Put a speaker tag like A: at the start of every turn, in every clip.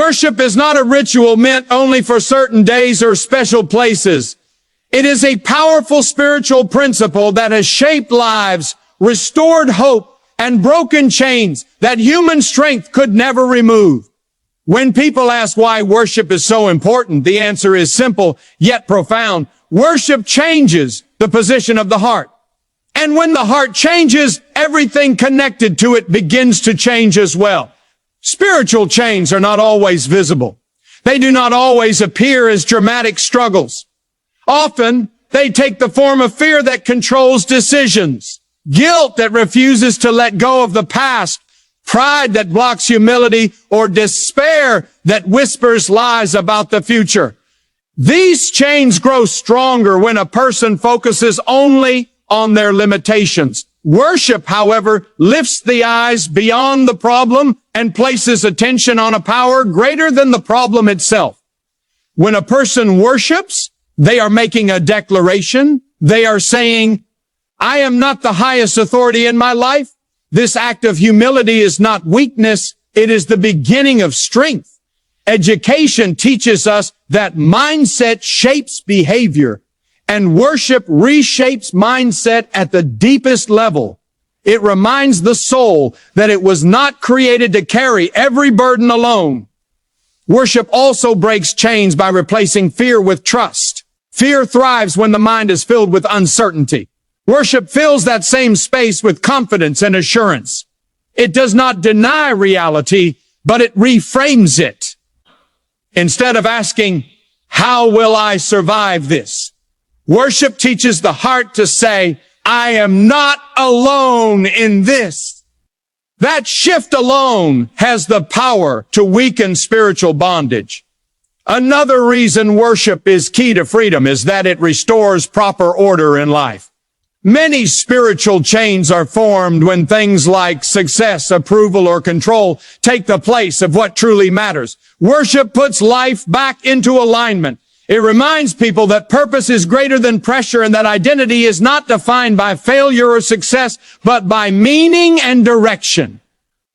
A: Worship is not a ritual meant only for certain days or special places. It is a powerful spiritual principle that has shaped lives, restored hope, and broken chains that human strength could never remove. When people ask why worship is so important, the answer is simple yet profound. Worship changes the position of the heart. And when the heart changes, everything connected to it begins to change as well. Spiritual chains are not always visible. They do not always appear as dramatic struggles. Often, they take the form of fear that controls decisions, guilt that refuses to let go of the past, pride that blocks humility, or despair that whispers lies about the future. These chains grow stronger when a person focuses only on their limitations. Worship, however, lifts the eyes beyond the problem and places attention on a power greater than the problem itself. When a person worships, they are making a declaration. They are saying, I am not the highest authority in my life. This act of humility is not weakness. It is the beginning of strength. Education teaches us that mindset shapes behavior, and worship reshapes mindset at the deepest level. It reminds the soul that it was not created to carry every burden alone. Worship also breaks chains by replacing fear with trust. Fear thrives when the mind is filled with uncertainty. Worship fills that same space with confidence and assurance. It does not deny reality, but it reframes it. Instead of asking, how will I survive this? Worship teaches the heart to say, I am not alone in this. That shift alone has the power to weaken spiritual bondage. Another reason worship is key to freedom is that it restores proper order in life. Many spiritual chains are formed when things like success, approval, or control take the place of what truly matters. Worship puts life back into alignment. It reminds people that purpose is greater than pressure and that identity is not defined by failure or success, but by meaning and direction.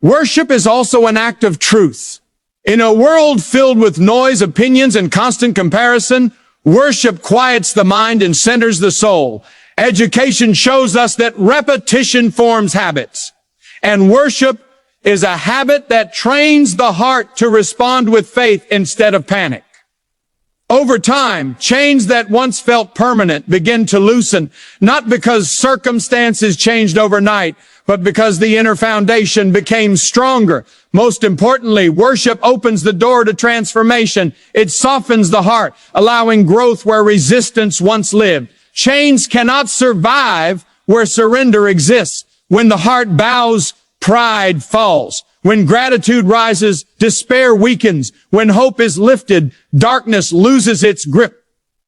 A: Worship is also an act of truth. In a world filled with noise, opinions, and constant comparison, worship quiets the mind and centers the soul. Education shows us that repetition forms habits, and worship is a habit that trains the heart to respond with faith instead of panic. Over time, chains that once felt permanent begin to loosen, not because circumstances changed overnight, but because the inner foundation became stronger. Most importantly, worship opens the door to transformation. It softens the heart, allowing growth where resistance once lived. Chains cannot survive where surrender exists. When the heart bows, pride falls. When gratitude rises, despair weakens. When hope is lifted, darkness loses its grip.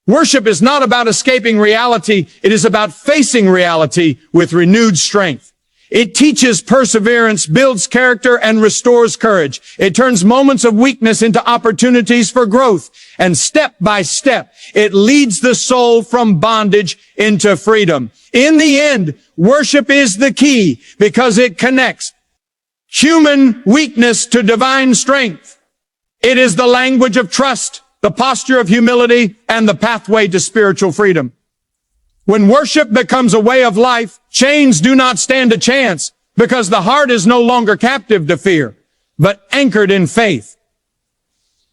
A: Worship is not about escaping reality. It is about facing reality with renewed strength. It teaches perseverance, builds character, and restores courage. It turns moments of weakness into opportunities for growth. And step by step, it leads the soul from bondage into freedom. In the end, worship is the key because it connects human weakness to divine strength. It is the language of trust, the posture of humility, and the pathway to spiritual freedom. When worship becomes a way of life, chains do not stand a chance because the heart is no longer captive to fear, but anchored in faith.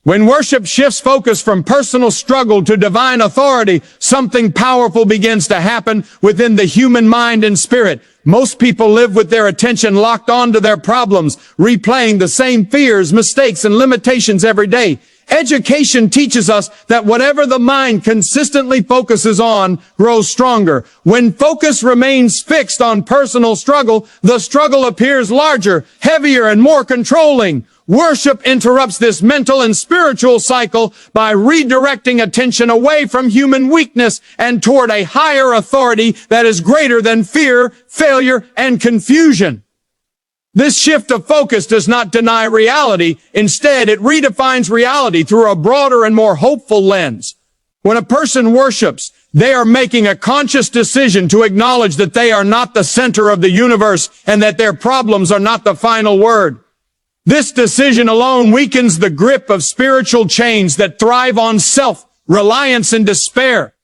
A: When worship shifts focus from personal struggle to divine authority, something powerful begins to happen within the human mind and spirit. Most people live with their attention locked onto their problems, replaying the same fears, mistakes, and limitations every day. Education teaches us that whatever the mind consistently focuses on grows stronger. When focus remains fixed on personal struggle, the struggle appears larger, heavier, and more controlling. Worship interrupts this mental and spiritual cycle by redirecting attention away from human weakness and toward a higher authority that is greater than fear, failure, and confusion. This shift of focus does not deny reality. Instead, it redefines reality through a broader and more hopeful lens. When a person worships, they are making a conscious decision to acknowledge that they are not the center of the universe and that their problems are not the final word. This decision alone weakens the grip of spiritual chains that thrive on self-reliance and despair.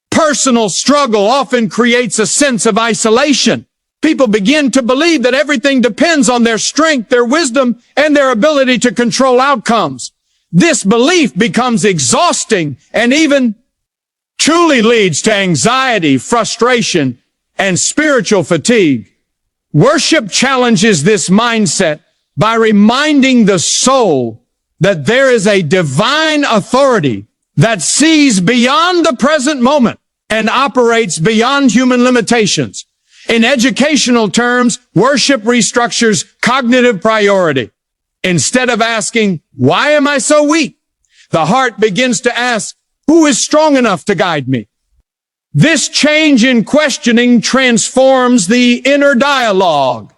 A: Personal struggle often creates a sense of isolation. People begin to believe that everything depends on their strength, their wisdom, and their ability to control outcomes. This belief becomes exhausting and even truly leads to anxiety, frustration, and spiritual fatigue. Worship challenges this mindset by reminding the soul that there is a divine authority that sees beyond the present moment and operates beyond human limitations. In educational terms, worship restructures cognitive priority. Instead of asking, why am I so weak? The heart begins to ask, who is strong enough to guide me? This change in questioning transforms the inner dialogue.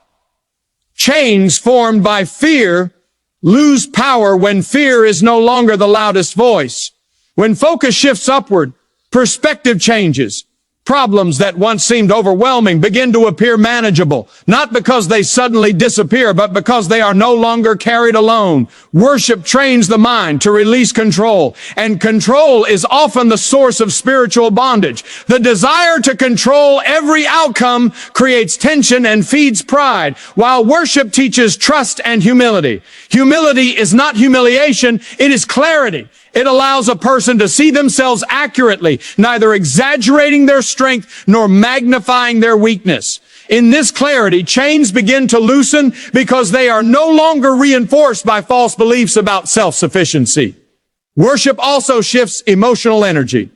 A: Chains formed by fear lose power when fear is no longer the loudest voice. When focus shifts upward, perspective changes. Problems that once seemed overwhelming begin to appear manageable, not because they suddenly disappear, but because they are no longer carried alone. Worship trains the mind to release control, and control is often the source of spiritual bondage. The desire to control every outcome creates tension and feeds pride, while worship teaches trust and humility. Humility is not humiliation, it is clarity. It allows a person to see themselves accurately, neither exaggerating their strength nor magnifying their weakness. In this clarity, chains begin to loosen because they are no longer reinforced by false beliefs about self-sufficiency. Worship also shifts emotional energy.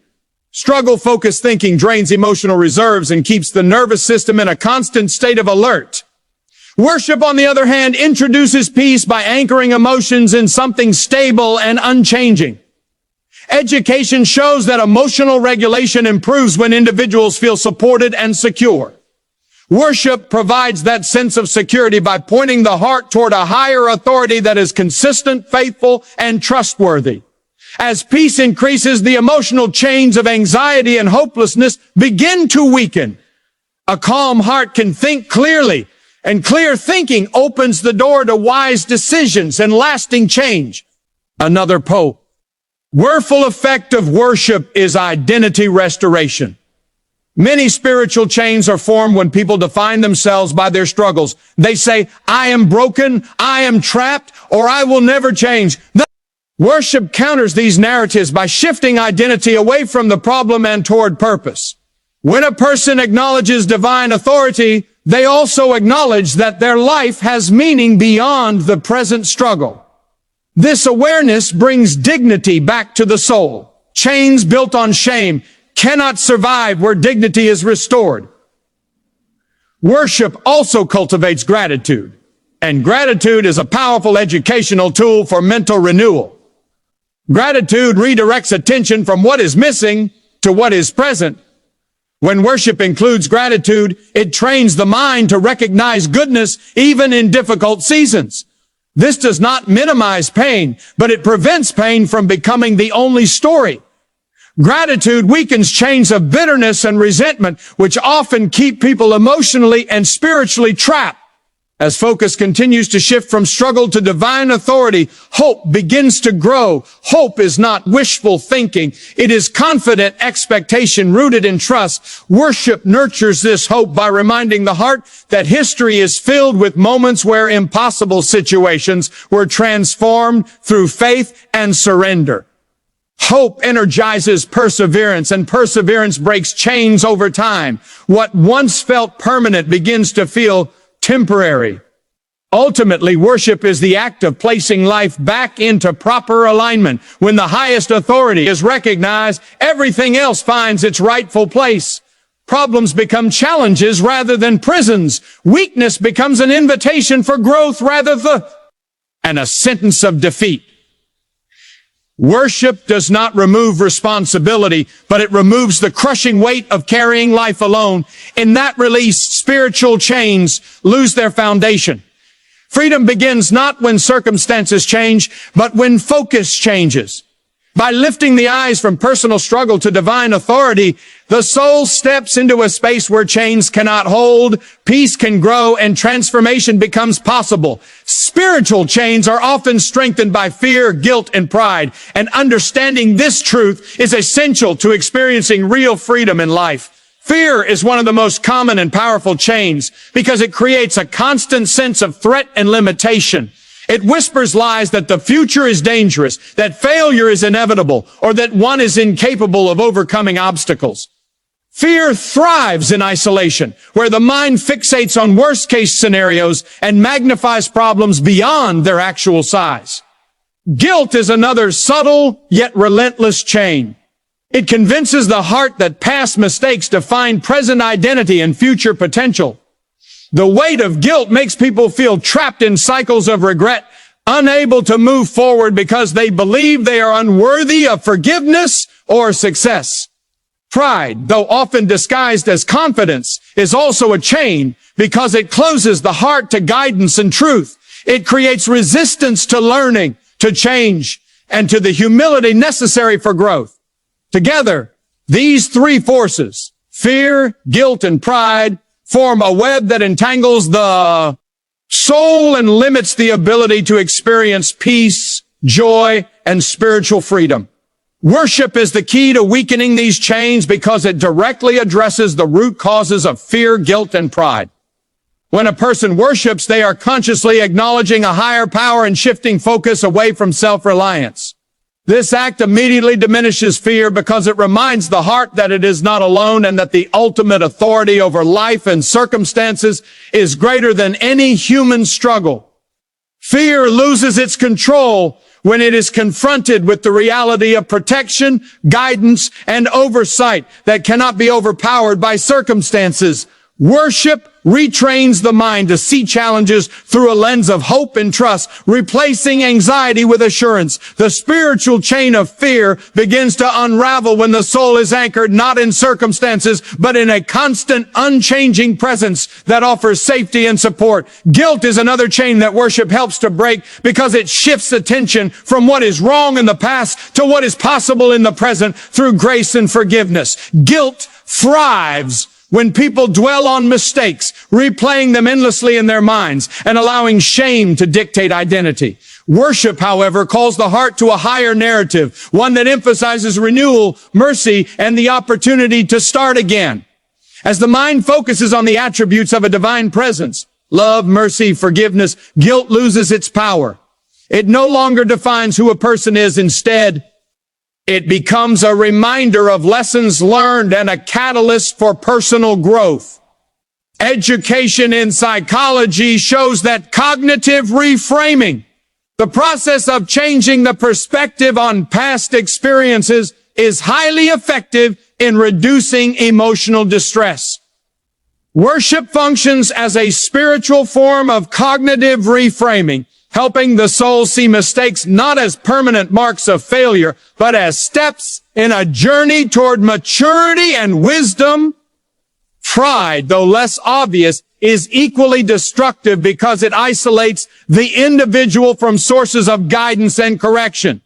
A: Struggle-focused thinking drains emotional reserves and keeps the nervous system in a constant state of alert. Worship, on the other hand, introduces peace by anchoring emotions in something stable and unchanging. Education shows that emotional regulation improves when individuals feel supported and secure. Worship provides that sense of security by pointing the heart toward a higher authority that is consistent, faithful, and trustworthy. As peace increases, the emotional chains of anxiety and hopelessness begin to weaken. A calm heart can think clearly, and clear thinking opens the door to wise decisions and lasting change. Another pope. Powerful effect of worship is identity restoration. Many spiritual chains are formed when people define themselves by their struggles. They say, I am broken, I am trapped, or I will never change. Worship counters these narratives by shifting identity away from the problem and toward purpose. When a person acknowledges divine authority, they also acknowledge that their life has meaning beyond the present struggle. This awareness brings dignity back to the soul. Chains built on shame cannot survive where dignity is restored. Worship also cultivates gratitude, and gratitude is a powerful educational tool for mental renewal. Gratitude redirects attention from what is missing to what is present. When worship includes gratitude, it trains the mind to recognize goodness even in difficult seasons. This does not minimize pain, but it prevents pain from becoming the only story. Gratitude weakens chains of bitterness and resentment, which often keep people emotionally and spiritually trapped. As focus continues to shift from struggle to divine authority, hope begins to grow. Hope is not wishful thinking. It is confident expectation rooted in trust. Worship nurtures this hope by reminding the heart that history is filled with moments where impossible situations were transformed through faith and surrender. Hope energizes perseverance, and perseverance breaks chains over time. What once felt permanent begins to feel temporary. Ultimately, worship is the act of placing life back into proper alignment. When the highest authority is recognized, everything else finds its rightful place. Problems become challenges rather than prisons. Weakness becomes an invitation for growth rather than a sentence of defeat. Worship does not remove responsibility, but it removes the crushing weight of carrying life alone. In that release, spiritual chains lose their foundation. Freedom begins not when circumstances change, but when focus changes. By lifting the eyes from personal struggle to divine authority, the soul steps into a space where chains cannot hold, peace can grow, and transformation becomes possible. Spiritual chains are often strengthened by fear, guilt, and pride, and understanding this truth is essential to experiencing real freedom in life. Fear is one of the most common and powerful chains because it creates a constant sense of threat and limitation. It whispers lies that the future is dangerous, that failure is inevitable, or that one is incapable of overcoming obstacles. Fear thrives in isolation, where the mind fixates on worst-case scenarios and magnifies problems beyond their actual size. Guilt is another subtle yet relentless chain. It convinces the heart that past mistakes define present identity and future potential. The weight of guilt makes people feel trapped in cycles of regret, unable to move forward because they believe they are unworthy of forgiveness or success. Pride, though often disguised as confidence, is also a chain because it closes the heart to guidance and truth. It creates resistance to learning, to change, and to the humility necessary for growth. Together, these three forces, fear, guilt, and pride, form a web that entangles the soul and limits the ability to experience peace, joy, and spiritual freedom. Worship is the key to weakening these chains because it directly addresses the root causes of fear, guilt, and pride. When a person worships, they are consciously acknowledging a higher power and shifting focus away from self-reliance. This act immediately diminishes fear because it reminds the heart that it is not alone and that the ultimate authority over life and circumstances is greater than any human struggle. Fear loses its control when it is confronted with the reality of protection, guidance, and oversight that cannot be overpowered by circumstances. Worship retrains the mind to see challenges through a lens of hope and trust, replacing anxiety with assurance. The spiritual chain of fear begins to unravel when the soul is anchored not in circumstances, but in a constant, unchanging presence that offers safety and support. Guilt is another chain that worship helps to break because it shifts attention from what is wrong in the past to what is possible in the present through grace and forgiveness. Guilt thrives when people dwell on mistakes, replaying them endlessly in their minds and allowing shame to dictate identity. Worship, however, calls the heart to a higher narrative, one that emphasizes renewal, mercy, and the opportunity to start again. As the mind focuses on the attributes of a divine presence, love, mercy, forgiveness, guilt loses its power. It no longer defines who a person is. Instead, it becomes a reminder of lessons learned and a catalyst for personal growth. Education in psychology shows that cognitive reframing, the process of changing the perspective on past experiences, is highly effective in reducing emotional distress. Worship functions as a spiritual form of cognitive reframing, helping the soul see mistakes not as permanent marks of failure, but as steps in a journey toward maturity and wisdom. Pride, though less obvious, is equally destructive because it isolates the individual from sources of guidance and correction.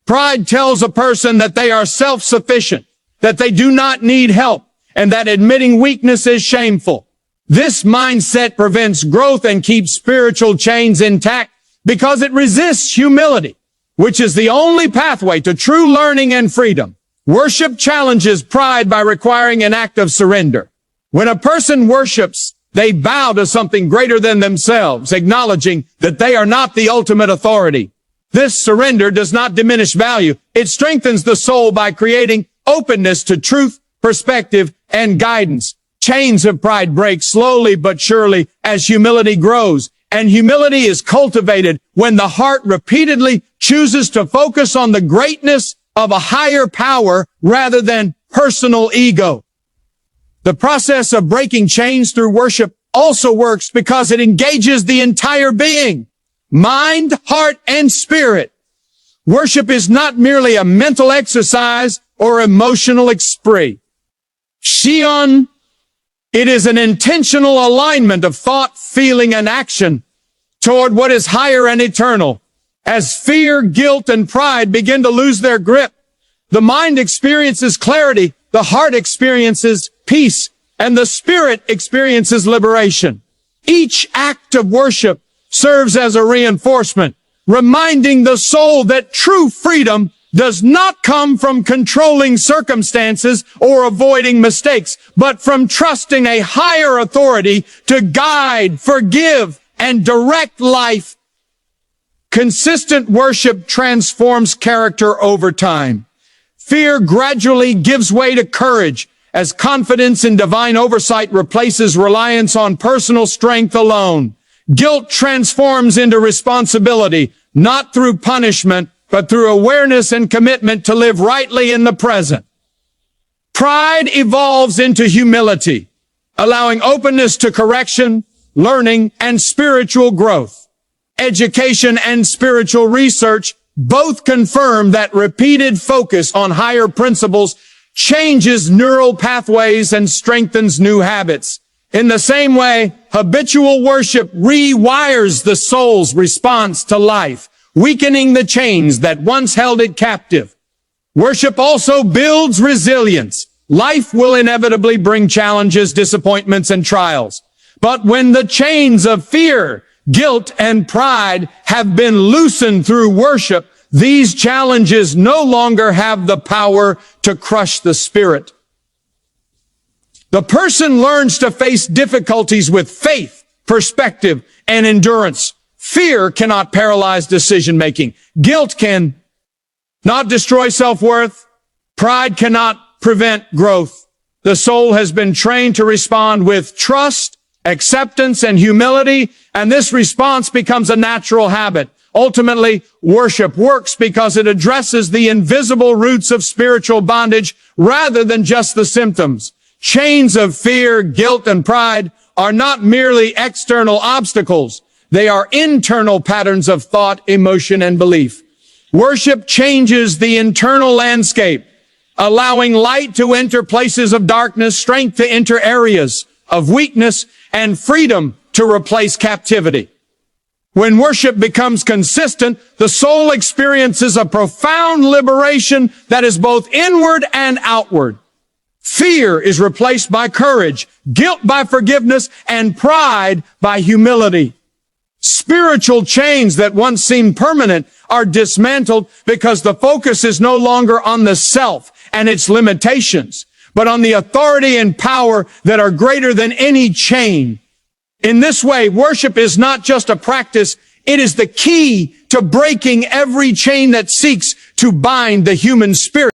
A: Pride tells a person that they are self-sufficient, that they do not need help, and that admitting weakness is shameful. This mindset prevents growth and keeps spiritual chains intact because it resists humility, which is the only pathway to true learning and freedom. Worship challenges pride by requiring an act of surrender. When a person worships, they bow to something greater than themselves, acknowledging that they are not the ultimate authority. This surrender does not diminish value. It strengthens the soul by creating openness to truth, perspective, and guidance. Chains of pride break slowly but surely as humility grows. And humility is cultivated when the heart repeatedly chooses to focus on the greatness of a higher power rather than personal ego. The process of breaking chains through worship also works because it engages the entire being, mind, heart, and spirit. Worship is not merely a mental exercise or emotional spree. Shion, it is an intentional alignment of thought, feeling, and action toward what is higher and eternal. As fear, guilt, and pride begin to lose their grip, The mind experiences clarity, the heart experiences peace, and the spirit experiences liberation. Each act of worship serves as a reinforcement, reminding the soul that true freedom does not come from controlling circumstances or avoiding mistakes, but from trusting a higher authority to guide, forgive, and direct life. Consistent worship transforms character over time. Fear gradually gives way to courage as confidence in divine oversight replaces reliance on personal strength alone. Guilt transforms into responsibility, not through punishment, but through awareness and commitment to live rightly in the present. Pride evolves into humility, allowing openness to correction, learning, and spiritual growth. Education and spiritual research both confirm that repeated focus on higher principles changes neural pathways and strengthens new habits. In the same way, habitual worship rewires the soul's response to life, weakening the chains that once held it captive. Worship also builds resilience. Life will inevitably bring challenges, disappointments, and trials. But when the chains of fear, guilt, and pride have been loosened through worship, these challenges no longer have the power to crush the spirit. The person learns to face difficulties with faith, perspective, and endurance. Fear cannot paralyze decision-making. Guilt can not destroy self-worth. Pride cannot prevent growth. The soul has been trained to respond with trust, acceptance, and humility, and this response becomes a natural habit. Ultimately, worship works because it addresses the invisible roots of spiritual bondage rather than just the symptoms. Chains of fear, guilt, and pride are not merely external obstacles. They are internal patterns of thought, emotion, and belief. Worship changes the internal landscape, allowing light to enter places of darkness, strength to enter areas of weakness, and freedom to replace captivity. When worship becomes consistent, the soul experiences a profound liberation that is both inward and outward. Fear is replaced by courage, guilt by forgiveness, and pride by humility. Spiritual chains that once seemed permanent are dismantled because the focus is no longer on the self and its limitations, but on the authority and power that are greater than any chain. In this way, worship is not just a practice, it is the key to breaking every chain that seeks to bind the human spirit.